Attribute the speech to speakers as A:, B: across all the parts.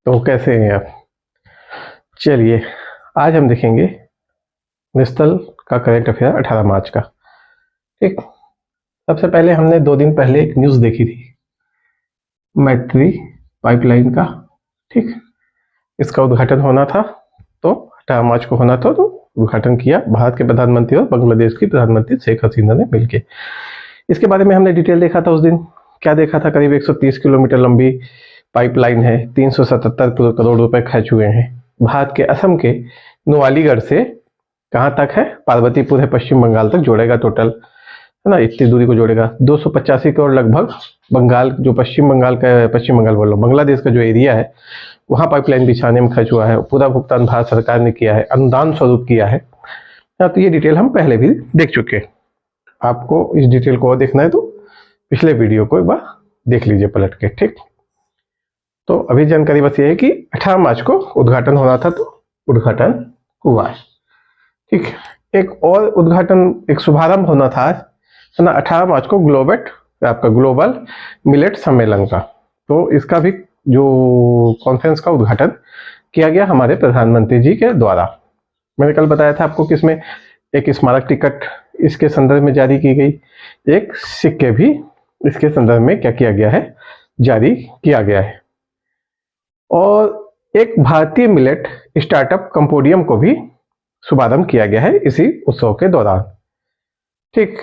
A: तो कैसे हैं आप? चलिए, आज हम देखेंगे नेशनल का करंट अफेयर 18 मार्च का। ठीक, सबसे पहले हमने 2 दिन पहले एक न्यूज़ देखी थी मैत्री पाइपलाइन का। ठीक, इसका उद्घाटन होना था, तो 18 मार्च को होना था, तो उद्घाटन किया भारत के प्रधानमंत्री और बांग्लादेश की प्रधानमंत्री शेख हसीना ने मिलकर। इसके बारे में हमने डिटेल देखा था उस दिन। क्या देखा था? करीब 130 किलोमीटर लंबी पाइपलाइन है, 377 करोड़ रुपए खर्च हुए हैं। भारत के असम के नुआलीगढ़ से कहाँ तक है? पार्वतीपुर है, पश्चिम बंगाल तक जोड़ेगा टोटल, है ना, इतनी दूरी को जोड़ेगा। 285 करोड़ लगभग बंगाल, जो पश्चिम बंगाल बोल रहा हूँ, बांग्लादेश का जो एरिया है वहाँ पाइपलाइन बिछाने में खर्च हुआ है। पूरा भुगतान भारत सरकार ने किया है, अनुदान स्वरूप किया है। तो ये डिटेल हम पहले भी देख चुके हैं। आपको इस डिटेल को और देखना है तो पिछले वीडियो को एक बार देख लीजिए पलट के। ठीक, तो अभी जानकारी बस ये है कि 18 मार्च को उद्घाटन होना था, तो उद्घाटन हुआ है। ठीक, एक और उद्घाटन, एक शुभारंभ होना था, है ना, 18 मार्च को आपका ग्लोबल मिलेट सम्मेलन का। तो इसका भी जो कॉन्फ्रेंस का उद्घाटन किया गया हमारे प्रधानमंत्री जी के द्वारा। मैंने कल बताया था आपको कि इसमें एक स्मारक टिकट इसके संदर्भ में जारी की गई, एक सिक्के भी इसके संदर्भ में क्या किया गया है, जारी किया गया है, और एक भारतीय मिलेट स्टार्टअप कंपोडियम को भी शुभारंभ किया गया है इसी उत्सव के दौरान। ठीक,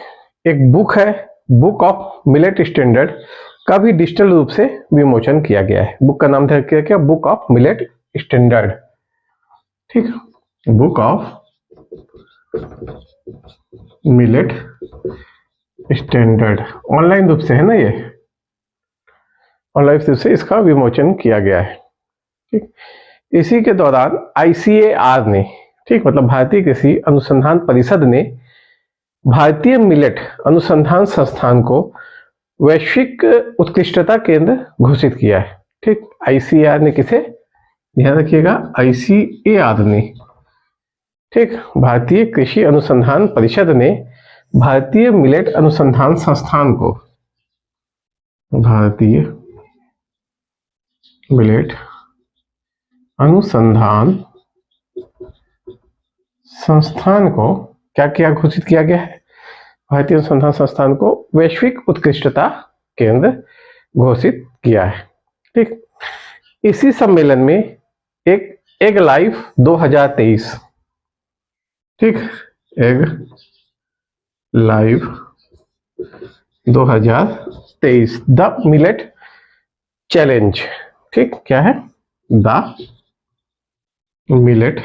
A: एक बुक है, बुक ऑफ मिलेट स्टैंडर्ड का भी डिजिटल रूप से विमोचन किया गया है। बुक का नाम था क्या? Book of millet standard. ठीक, book of millet standard online रूप से है ना, ये ऑनलाइन रूप से इसका विमोचन किया गया है। ठीक, इसी के दौरान ICAR ने, ठीक, मतलब भारतीय कृषि अनुसंधान परिषद ने भारतीय मिलेट अनुसंधान संस्थान को वैश्विक उत्कृष्टता केंद्र घोषित किया है। ठीक, ICAR ने किसे? ध्यान रखिएगा, ICAR ने, ठीक, भारतीय कृषि अनुसंधान परिषद ने भारतीय मिलेट अनुसंधान संस्थान को, भारतीय मिलेट अनुसंधान संस्थान को क्या किया, घोषित किया गया है? भारतीय अनुसंधान संस्थान को वैश्विक उत्कृष्टता केंद्र घोषित किया है। ठीक, इसी सम्मेलन में एक एग लाइफ 2023, ठीक, egg life 2023 the millet challenge, ठीक, क्या है? द मिलेट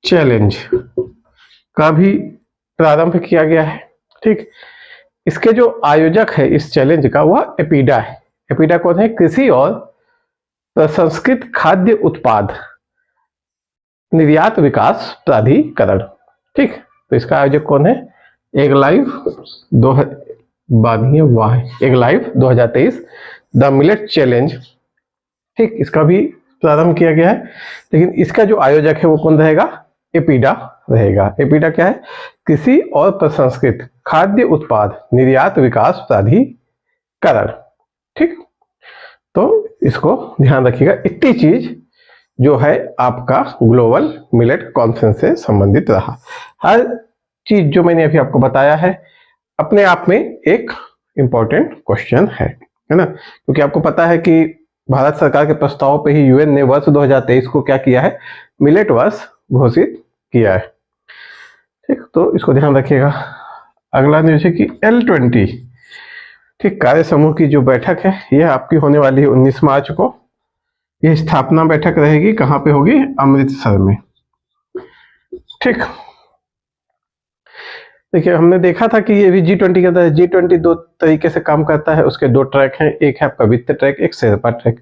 A: चैलेंज का भी प्रारंभ किया गया है। ठीक, इसके जो आयोजक है इस चैलेंज का, वह एपीडा है। एपीडा कौन है? कृषि और प्रसंस्कृत खाद्य उत्पाद निर्यात विकास प्राधिकरण। ठीक, तो इसका आयोजक कौन है? Egg life 2023 the millet challenge. ठीक, इसका भी प्रारंभ किया गया है, लेकिन इसका जो आयोजक है वो कौन रहेगा? एपीडा रहेगा। एपीडा क्या है? कृषि और प्रसंस्कृत खाद्य उत्पाद निर्यात विकास प्राधिकरण। ठीक, तो इसको ध्यान रखिएगा। इतनी चीज जो है आपका ग्लोबल मिलेट कॉन्फ्रेंस से संबंधित रहा। हर चीज जो मैंने अभी आपको बताया है अपने आप में एक इंपॉर्टेंट क्वेश्चन है ना, क्योंकि आपको पता है कि भारत सरकार के प्रस्ताव पे ही यूएन ने वर्ष 2023 को क्या किया है? मिलेट वर्ष घोषित किया है। ठीक, तो इसको ध्यान रखिएगा। अगला न्यूज है कि L20, ठीक, कार्य समूह की जो बैठक है यह आपकी होने वाली है 19 मार्च को। यह स्थापना बैठक रहेगी, कहाँ पे होगी? अमृतसर में। ठीक, देखिए हमने देखा था कि ये भी G20 के अंदर, G20 दो तरीके से काम करता है। उसके 2 ट्रैक हैं, एक है आपका वित्त ट्रैक, एक शेरपा ट्रैक।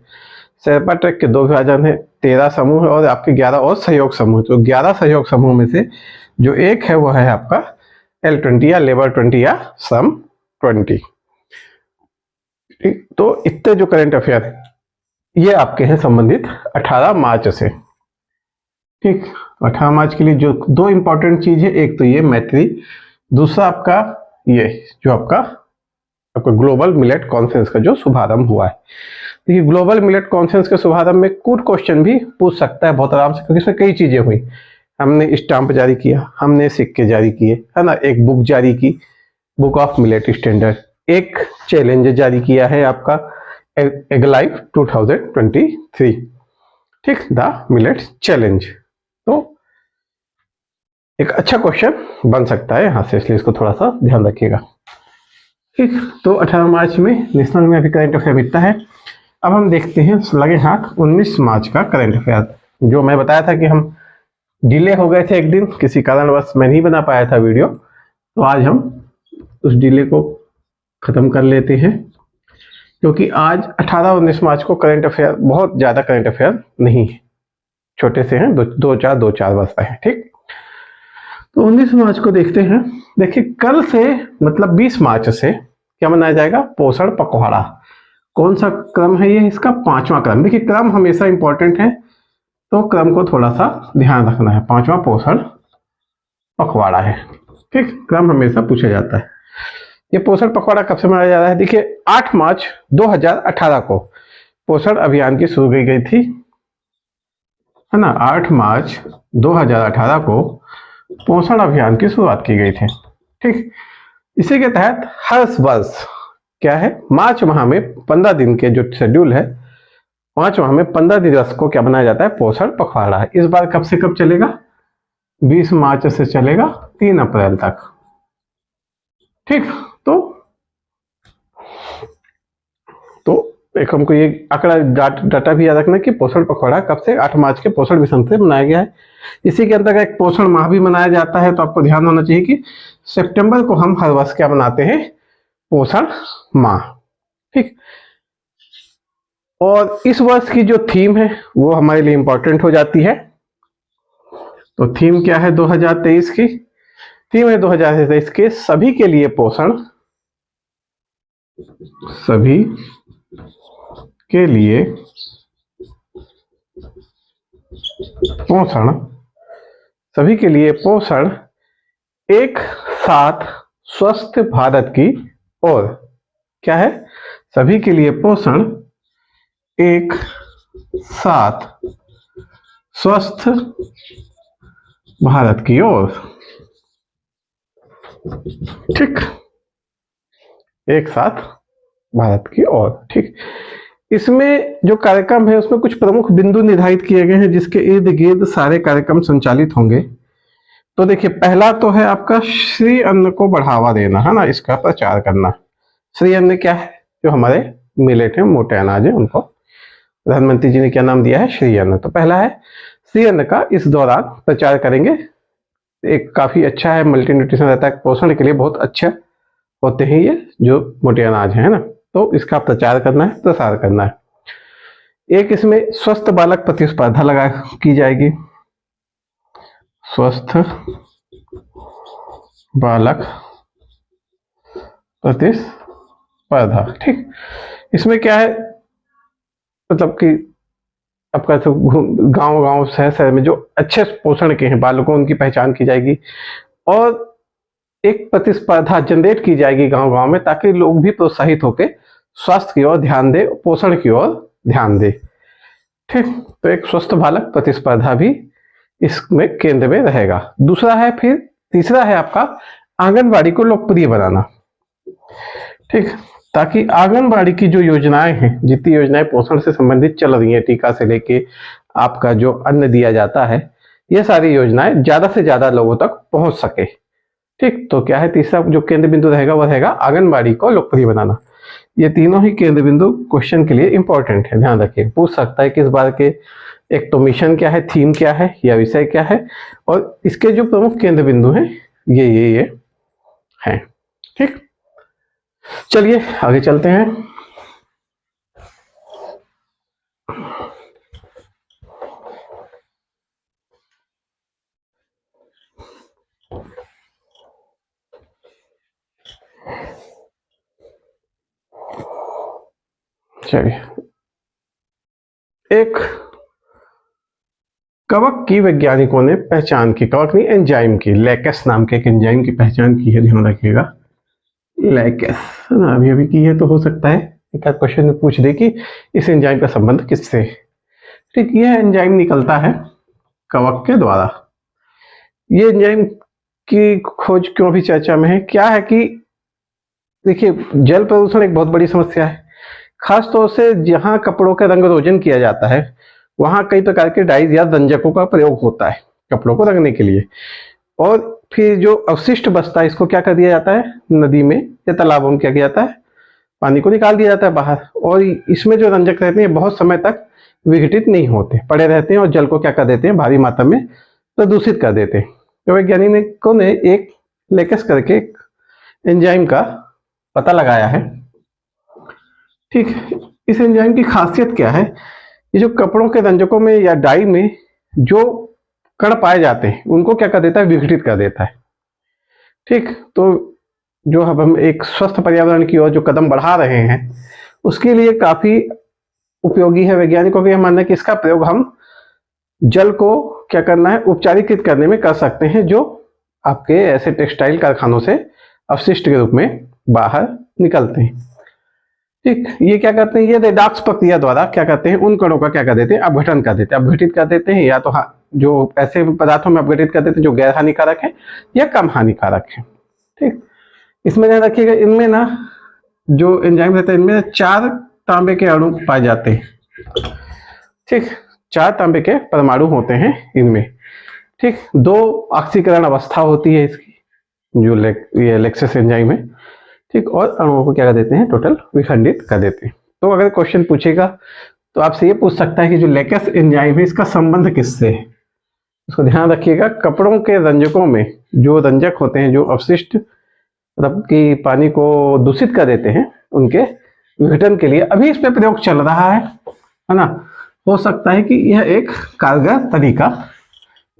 A: शेरपा ट्रैक के 2 विभाजन है, 13 समूह है और आपके 11 और सहयोग समूह। तो 11 सहयोग समूह में से जो एक है वो है आपका L20 या लेबर 20 या सम 20। ठीक, तो इतने जो करंट अफेयर है ये आपके हैं संबंधित 18 मार्च से। ठीक, 18 मार्च के लिए जो 2 इंपॉर्टेंट चीज है, एक तो ये मैत्री, दूसरा आपका ये जो आपका ग्लोबल मिलेट कॉन्फ्रेंस का जो शुभारंभ हुआ है। देखिए ग्लोबल मिलेट कॉन्फ्रेंस के शुभारंभ में कूट क्वेश्चन भी पूछ सकता है बहुत आराम से, क्योंकि इसमें कई चीजें हुई। हमने स्टाम्प जारी किया, हमने सिक्के जारी किए, है ना, एक बुक जारी की, बुक ऑफ मिलेट स्टैंडर्ड, एक चैलेंज जारी किया है आपका एग लाइफ 2023, ठीक, द मिलेट चैलेंज। तो एक अच्छा क्वेश्चन बन सकता है यहाँ से, इसलिए इसको थोड़ा सा ध्यान रखिएगा। ठीक, तो 18 मार्च में नेशनल में अभी करंट अफेयर मिलता है। अब हम देखते हैं लगे हाथ 19 मार्च का करंट अफेयर, जो मैं बताया था कि हम डिले हो गए थे एक दिन, किसी कारणवश मैं नहीं बना पाया था वीडियो, तो आज हम उस डिले को खत्म कर लेते हैं, क्योंकि आज 18-19 मार्च को करंट अफेयर बहुत ज्यादा करंट अफेयर नहीं है, छोटे से हैं, दो चार बस हैं। ठीक, तो 19 मार्च को देखते हैं। देखिए कल से मतलब 20 मार्च से क्या मनाया जाएगा, पोषण पखवाड़ा। कौन सा क्रम है ये, इसका 5वां क्रम। देखिए क्रम हमेशा इंपॉर्टेंट है, तो क्रम को थोड़ा सा ध्यान रखना है। 5वां पोषण पखवाड़ा है, ठीक, क्रम हमेशा पूछा जाता है। ये पोषण पखवाड़ा कब से मनाया जा रहा है, देखिए 8 मार्च 2018 को पोषण अभियान की शुरू की गई थी, है ना। 8 मार्च 2018 को पोषण अभियान की शुरुआत की गई थी, ठीक। इसी के तहत हर वर्ष क्या है, मार्च माह में 15 दिन के जो शेड्यूल है, मार्च माह में 15 दिवस को क्या बनाया जाता है, पोषण पखवाड़ा है। इस बार कब से कब चलेगा, 20 मार्च से चलेगा 3 अप्रैल तक, ठीक। तो एक हमको ये आंकड़ा डाटा भी याद रखना कि पोषण पखवाड़ा कब से, 8 मार्च के पोषण मिशन से मनाया गया है। इसी के अंतर्गत एक पोषण माह भी मनाया जाता है, तो आपको ध्यान होना चाहिए कि सितंबर को हम हर वर्ष क्या मनाते हैं, पोषण माह, ठीक। और इस वर्ष की जो थीम है वो हमारे लिए इंपॉर्टेंट हो जाती है। तो थीम क्या है 2023 की, थीम है 2023 के सभी के लिए पोषण, सभी के लिए पोषण, सभी के लिए पोषण, एक साथ स्वस्थ भारत की ओर। क्या है, सभी के लिए पोषण, एक साथ स्वस्थ भारत की ओर, ठीक, एक साथ भारत की ओर, ठीक। इसमें जो कार्यक्रम है उसमें कुछ प्रमुख बिंदु निर्धारित किए गए हैं, जिसके इर्द गिर्द सारे कार्यक्रम संचालित होंगे। तो देखिए पहला तो है आपका श्री अन्न को बढ़ावा देना, है ना, इसका प्रचार करना। श्री अन्न क्या है, जो हमारे मिलेट है, मोटे अनाज है, उनको प्रधानमंत्री जी ने क्या नाम दिया है, श्री अन्न। तो पहला है श्री अन्न का इस दौरान प्रचार करेंगे। एक काफी अच्छा है, मल्टी न्यूट्रिशन रहता है, पोषण के लिए बहुत अच्छा होते हैं ये जो मोटे अनाज है ना। तो इसका प्रचार करना है, प्रसार करना है। एक इसमें स्वस्थ बालक प्रतिस्पर्धा लगा की जाएगी, स्वस्थ बालक प्रतिस्पर्धा, ठीक। इसमें क्या है, मतलब कि आपका तो गांव गांव शहर शहर में जो अच्छे पोषण के हैं बालकों, उनकी पहचान की जाएगी और एक प्रतिस्पर्धा जनरेट की जाएगी गांव गांव में, ताकि लोग भी प्रोत्साहित होकर स्वास्थ्य की ओर ध्यान दे, पोषण की ओर ध्यान दे, ठीक। तो एक स्वस्थ बालक प्रतिस्पर्धा भी इसमें केंद्र में रहेगा। दूसरा है, फिर तीसरा है आपका आंगनबाड़ी को लोकप्रिय बनाना, ठीक, ताकि आंगनबाड़ी की जो योजनाएं हैं, जितनी योजनाएं पोषण से संबंधित चल रही हैं, टीका से लेके आपका जो अन्न दिया जाता है, ये सारी योजनाएं ज्यादा से ज्यादा लोगों तक पहुंच सके, ठीक। तो क्या है, तीसरा जो केंद्र बिंदु रहेगा वो रहेगा आंगनबाड़ी को लोकप्रिय बनाना। ये तीनों ही केंद्र बिंदु क्वेश्चन के लिए इंपॉर्टेंट है, ध्यान रखिए। पूछ सकता है कि इस बार के एक तो मिशन क्या है, थीम क्या है या विषय क्या है, और इसके जो प्रमुख केंद्र बिंदु हैं ये हैं, ठीक। चलिए आगे चलते हैं। चलिए, एक कवक की वैज्ञानिकों ने पहचान की, कवक नहीं एंजाइम की, लैकेस नाम के एक एंजाइम की पहचान की है, ध्यान रखिएगा, लैकेस, है ना, अभी अभी की है तो हो सकता है एक आध क्वेश्चन में पूछ दे कि इस एंजाइम का संबंध किससे है। ठीक, यह एंजाइम निकलता है कवक के द्वारा। ये एंजाइम की खोज क्यों भी चर्चा में है, क्या है कि देखिए जल प्रदूषण एक बहुत बड़ी समस्या है। खास तौर से जहाँ कपड़ों का रंग रोजन किया जाता है वहाँ कई प्रकार के डाइज या रंजकों का प्रयोग होता है कपड़ों को रंगने के लिए, और फिर जो अवशिष्ट बचता है इसको क्या कर दिया जाता है, नदी में या तालाबों में क्या किया जाता है, पानी को निकाल दिया जाता है बाहर, और इसमें जो रंजक रहते हैं बहुत समय तक विघटित नहीं होते, पड़े रहते हैं और जल को क्या कर देते हैं, भारी मात्रा में प्रदूषित कर देते हैं। तो वैज्ञानिकों ने एक लेकस करके एंजाइम का पता लगाया है। ठीक, इस एंजाइम की खासियत क्या है, ये जो कपड़ों के रंजकों में या डाई में जो कण पाए जाते हैं उनको क्या कर देता है, विघटित कर देता है। ठीक, तो जो हम एक स्वस्थ पर्यावरण की ओर जो कदम बढ़ा रहे हैं उसके लिए काफी उपयोगी है। वैज्ञानिकों का यह मानना है कि इसका प्रयोग हम जल को क्या करना है, उपचारीकृत करने में कर सकते हैं, जो आपके ऐसे टेक्सटाइल कारखानों से अपशिष्ट के रूप में बाहर निकलते हैं। ठीक, ये क्या करते हैं, ये रेडॉक्स प्रक्रिया द्वारा क्या करते हैं, उन कणों का क्या कर देते हैं, अपघटन कर देते हैं, अपघटित कर देते हैं, या तो जो ऐसे पदार्थों में अपघटित कर देते हैं जो गैर हानिकारक है या कम हानिकारक है। ठीक, इसमें ध्यान रखिएगा, इनमें ना जो एंजाइम रहता है इनमें 4 तांबे के अणु पाए जाते हैं। ठीक, 4 तांबे के परमाणु होते हैं इनमें। ठीक, 2 ऑक्सीकरण अवस्था होती है इसकी, जो ये लेक्सेस एंजाइम है। ठीक, और अणुओं को क्या कर देते हैं, टोटल विखंडित कर देते हैं। तो अगर क्वेश्चन पूछेगा तो आपसे ये पूछ सकता है कि जो लेकस एंजाइम है इसका संबंध किससे है। इसको ध्यान रखिएगा, कपड़ों के रंजकों में जो रंजक होते हैं जो अवशिष्ट मतलब कि पानी को दूषित कर देते हैं उनके विघटन के लिए अभी इस पे प्रयोग चल रहा है ना। हो सकता है कि यह एक कारगर तरीका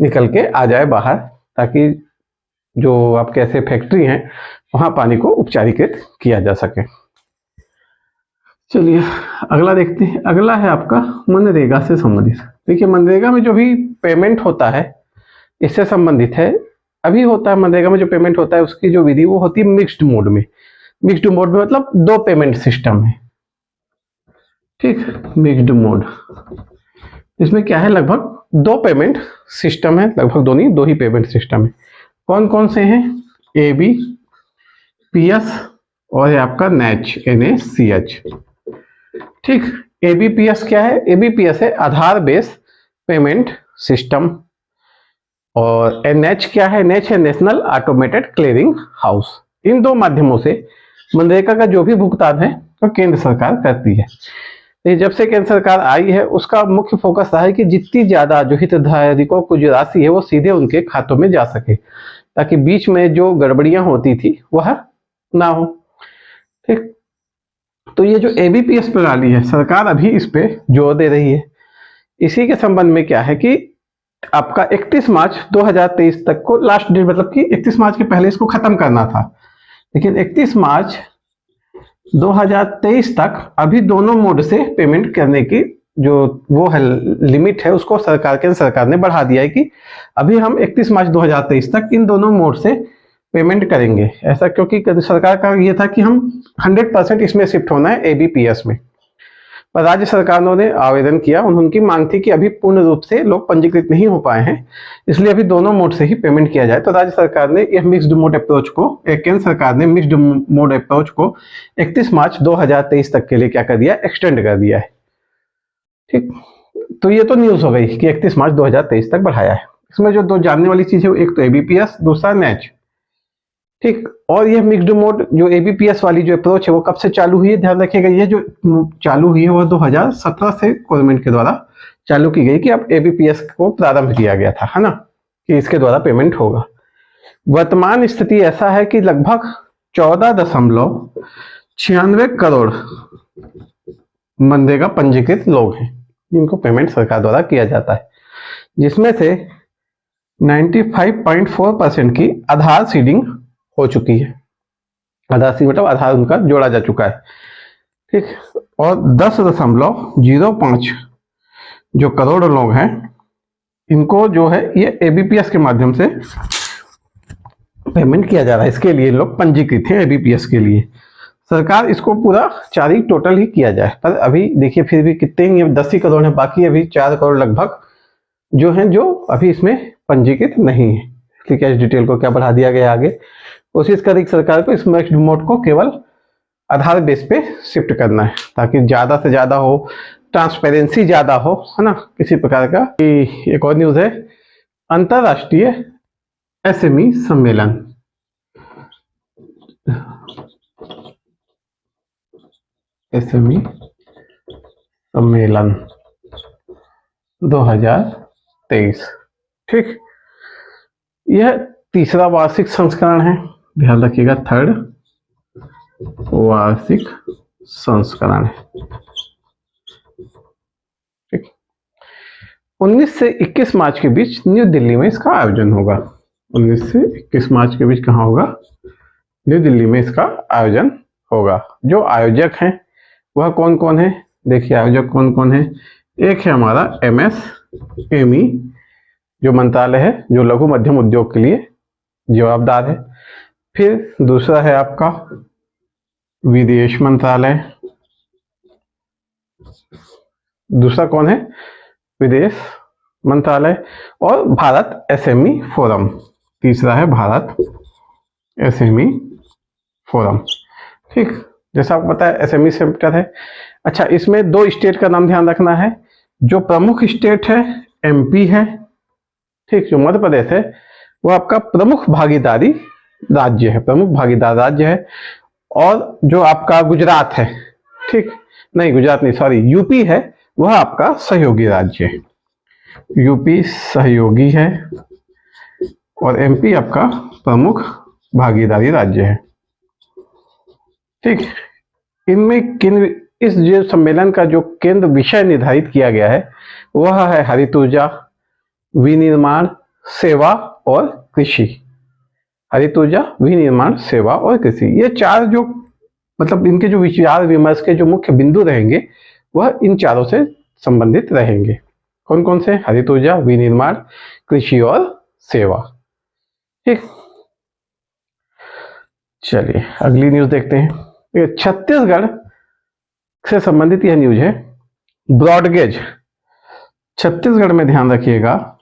A: निकल के आ जाए बाहर, ताकि जो आपके ऐसे फैक्ट्री हैं वहां पानी को उपचारीकृत किया जा सके। चलिए अगला देखते हैं। अगला है आपका मनरेगा से संबंधित। देखिए मनरेगा में जो भी पेमेंट होता है इससे संबंधित है। अभी होता है मनरेगा में जो पेमेंट होता है उसकी जो विधि वो होती है मिक्स्ड मोड में। मिक्स्ड मोड में मतलब 2 पेमेंट सिस्टम है। ठीक, मिक्स्ड मोड इसमें क्या है, लगभग 2 पेमेंट सिस्टम है, लगभग दोनों 2 ही पेमेंट सिस्टम है। कौन कौन से हैं, एबी पीएस और ये आपका NACH NaCH। ठीक, एबीपीएस क्या है, एबीपीएस है आधार बेस पेमेंट सिस्टम, और NACH क्या है, NACH है नेशनल ऑटोमेटेड क्लियरिंग हाउस। इन 2 माध्यमों से मनरेगा का जो भी भुगतान है तो केंद्र सरकार करती है। तो जब से केंद्र सरकार आई है उसका मुख्य फोकस रहा है कि जितनी ज्यादा जो हितधारकों को जो राशि है वो सीधे उनके खातों में जा सके, ताकि बीच में जो गड़बड़ियां होती थी वह ना हो। ठीक, तो ये जो एबीपीएस प्रणाली है सरकार अभी इस पे जोर दे रही है। इसी के संबंध में क्या है कि आपका 31 मार्च 2023 तक को लास्ट डेट, मतलब कि 31 मार्च के पहले इसको खत्म करना था, लेकिन 31 मार्च 2023 तक अभी दोनों मोड से पेमेंट करने की जो वो है लिमिट है उसको केंद्र सरकार ने बढ़ा दिया है कि अभी हम 31 मार्च 2023 तक इन दोनों मोड से पेमेंट करेंगे। ऐसा क्योंकि सरकार का ये था कि हम 100% इसमें शिफ्ट होना है एबीपीएस में, पर राज्य सरकारों ने आवेदन किया, उनकी मांग थी कि अभी पूर्ण रूप से लोग पंजीकृत नहीं हो पाए हैं, इसलिए अभी दोनों मोड से ही पेमेंट किया जाए। तो राज्य सरकार ने यह मिक्स्ड मोड अप्रोच को, केंद्र सरकार ने मिक्स्ड मोड अप्रोच को 31 मार्च 2023 तक के लिए क्या कर दिया, एक्सटेंड कर दिया है। ठीक, तो ये तो न्यूज हो गई कि 31 मार्च 2023 तक बढ़ाया है। इसमें जो 2 जानने वाली चीज है एक तो एबीपीएस, दूसरा NACH। ठीक, और ये मिक्स्ड मोड जो एबीपीएस वाली जो अप्रोच है वो कब से चालू हुई है, ध्यान रखिएगा, ये जो चालू हुई है वो 2017 से गवर्नमेंट के द्वारा चालू की गई कि अब एबीपीएस को प्रारंभ किया गया था, है ना, कि इसके द्वारा पेमेंट होगा। वर्तमान स्थिति ऐसा है कि लगभग 14.96 करोड़ मनरेगा पंजीकृत लोग हैं जिनको पेमेंट सरकार द्वारा किया जाता है, जिसमें से 95.4% की आधार सीडिंग हो चुकी है। आधार सीडिंग मतलब आधार उनका जोड़ा जा चुका है। ठीक, और 10.05 जो करोड़ लोग हैं इनको जो है ये एबीपीएस के माध्यम से पेमेंट किया जा रहा है। इसके लिए लोग पंजीकृत हैं एबीपीएस के लिए। सरकार इसको पूरा 4 ही टोटल ही किया जाए, पर अभी देखिए फिर भी कितने ही 10 ही करोड़ है, बाकी अभी 4 करोड़ लगभग जो हैं जो अभी इसमें पंजीकृत नहीं है। इसलिए कैश डिटेल को क्या बढ़ा दिया गया आगे। कोशिश करेगी सरकार को इस मैक्स मोड को केवल आधार बेस पे शिफ्ट करना है, ताकि ज़्यादा से ज़्यादा हो, ट्रांसपेरेंसी ज़्यादा हो, है ना, किसी प्रकार का। एक और न्यूज़ है, अंतर्राष्ट्रीय एसएमई सम्मेलन, एसएमई सम्मेलन 2023, ठीक, यह तीसरा वार्षिक संस्करण है, ध्यान रखिएगा, 3rd वार्षिक संस्करण है, ठीक। 19 से 21 मार्च के बीच न्यू दिल्ली में इसका आयोजन होगा। 19 से 21 मार्च के बीच कहाँ होगा? न्यू दिल्ली में इसका आयोजन होगा। जो आयोजक हैं वह कौन कौन है? देखिए आयोजक कौन कौन है। एक है हमारा MSME जो मंत्रालय है, जो लघु मध्यम उद्योग के लिए जवाबदार है। फिर दूसरा है आपका विदेश मंत्रालय, दूसरा कौन है? विदेश मंत्रालय। और भारत SME फोरम, तीसरा है भारत SME फोरम, ठीक। जैसा आपको पता है SME सेक्टर है। अच्छा, इसमें 2 स्टेट का नाम ध्यान रखना है। जो प्रमुख स्टेट है MP है, ठीक। जो मध्य प्रदेश है वो आपका प्रमुख भागीदारी राज्य है, प्रमुख भागीदार राज्य है। और जो आपका गुजरात है, ठीक, नहीं गुजरात नहीं, सॉरी, यूपी है, वह आपका सहयोगी राज्य है। यूपी सहयोगी है और MP आपका प्रमुख भागीदारी राज्य है, ठीक। इनमें किन, इस जो सम्मेलन का जो केंद्र विषय निर्धारित किया गया है वह है हरित ऊर्जा, विनिर्माण, सेवा और कृषि। हरित ऊर्जा, विनिर्माण, सेवा और कृषि, ये 4 जो मतलब इनके जो विचार विमर्श के जो मुख्य बिंदु रहेंगे वह इन चारों से संबंधित रहेंगे। कौन कौन से? हरित ऊर्जा, विनिर्माण, कृषि और सेवा, ठीक। चलिए अगली न्यूज देखते हैं। छत्तीसगढ़ से संबंधित यह न्यूज है। ब्रॉडगेज, छत्तीसगढ़ में ध्यान रखिएगा,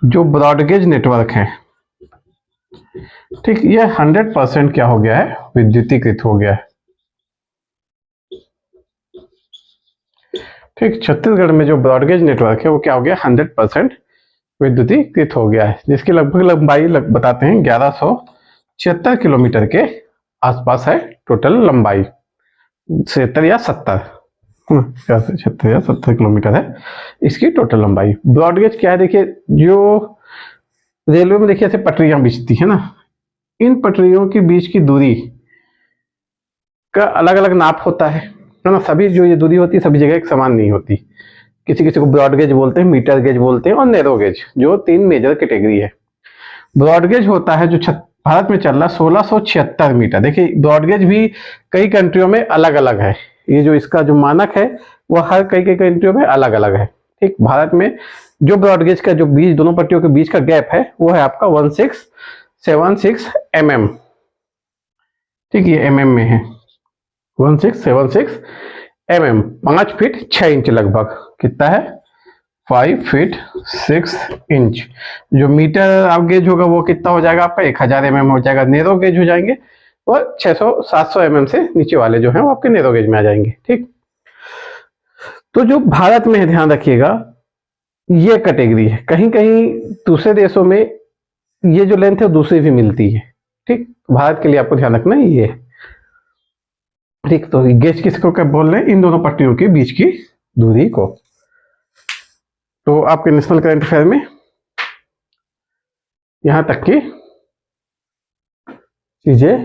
A: जो ब्रॉडगेज नेटवर्क है, ठीक, ये 100% क्या हो गया है? विद्युतीकृत हो गया है, ठीक। छत्तीसगढ़ में जो ब्रॉडगेज नेटवर्क है वो क्या हो गया? 100% विद्युतीकृत हो गया है, जिसकी लगभग लंबाई बताते हैं 1176 किलोमीटर के आसपास है टोटल लंबाई, 76 या 70, 76 या 70 किलोमीटर है इसकी टोटल लंबाई। ब्रॉडगेज क्या है? देखिए, जो रेलवे में देखिए ऐसे पटरियां बिछती है ना, इन पटरियों के बीच की दूरी का अलग अलग नाप होता है ना। सभी जो ये दूरी होती है सभी जगह एक समान नहीं होती। किसी किसी को ब्रॉड गेज बोलते हैं, मीटर गेज बोलते हैं और नैरो गेज, जो 3 मेजर कैटेगरी है। ब्रॉड गेज होता है जो भारत में चल रहा 1676 मीटर। देखिए ब्रॉड गेज भी कई कंट्रियों में अलग अलग है, ये जो इसका जो मानक है वह हर कई कंट्रियों में अलग अलग है, ठीक। भारत में जो ब्रॉड गेज का जो बीच, दोनों पट्टियों के बीच का गैप है वो है आपका 1676 mm, ठीक। ये mm में है, 1676 mm, 5 फीट 6 इंच लगभग। कितना है? 5 फीट 6 इंच। जो मीटर आप गेज होगा वो कितना हो जाएगा आपका? 1000 mm हो जाएगा। नैरो गेज हो जाएंगे और 600-700 mm से नीचे वाले जो हैं वो आपके नैरो गेज में आ जाएंगे, ठीक। तो जो भारत में है, ध्यान रखिएगा, ये कैटेगरी है। कहीं कहीं दूसरे देशों में ये जो लेंथ है दूसरी भी मिलती है, ठीक। भारत के लिए आपको ध्यान रखना है ये, ठीक। तो गेज किसको क्या बोल रहे हैं? इन दोनों पट्टियों के बीच की दूरी को। तो आपके नेशनल करंट अफेयर में यहां तक की चीजें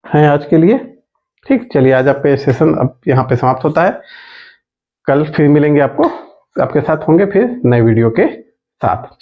A: हैं आज के लिए, ठीक। चलिए आज आपका सेशन अब यहाँ पे समाप्त होता है। कल फिर मिलेंगे, आपको आपके साथ होंगे फिर नए वीडियो के साथ।